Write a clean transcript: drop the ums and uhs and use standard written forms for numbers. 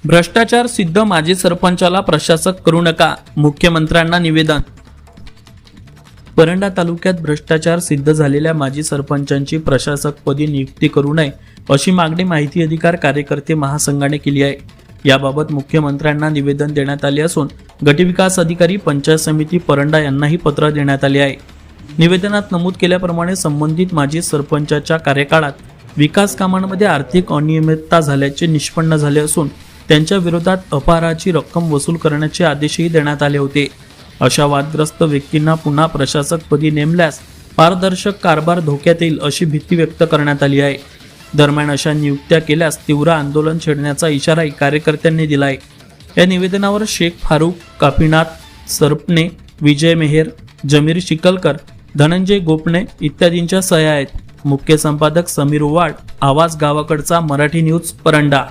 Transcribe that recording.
भ्रष्टाचार सिद्ध माजी सरपंचाला प्रशासक करू नका, मुख्यमंत्र्यांना निवेदन। परंडा तालुक्यात भ्रष्टाचार सिद्ध झालेल्या माजी सरपंचांची प्रशासकपदी नियुक्ती करू नये अशी मागणी माहिती अधिकार कार्यकर्ते महासंघाने केली आहे। याबाबत मुख्यमंत्र्यांना निवेदन देण्यात आले असून गटविकास अधिकारी पंचायत समिती परंडा यांनाही पत्र देण्यात आले आहे। निवेदनात नमूद केल्याप्रमाणे संबंधित माजी सरपंचाच्या कार्यकाळात विकास कामांमध्ये आर्थिक अनियमितता झाल्याचे निष्पन्न झाले असून त्यांच्या विरोधात अपहाराची रक्कम वसूल करण्याचे आदेशही देण्यात आले होते। अशा वादग्रस्त व्यक्तींना पुन्हा प्रशासकपदी नेमल्यास पारदर्शक कारभार धोक्यात येईल अशी भीती व्यक्त करण्यात आली आहे। दरम्यान अशा नियुक्त्या केल्यास तीव्र आंदोलन छेडण्याचा इशाराही कार्यकर्त्यांनी दिला आहे। या निवेदनावर शेख फारूक, काफीनाथ सरपणे, विजय मेहेर, जमीर शिकलकर, धनंजय गोपणे इत्यादींच्या सह्या आहेत। मुख्य संपादक समीर वाड, आवाज गावाकडचा, मराठी न्यूज, परंडा।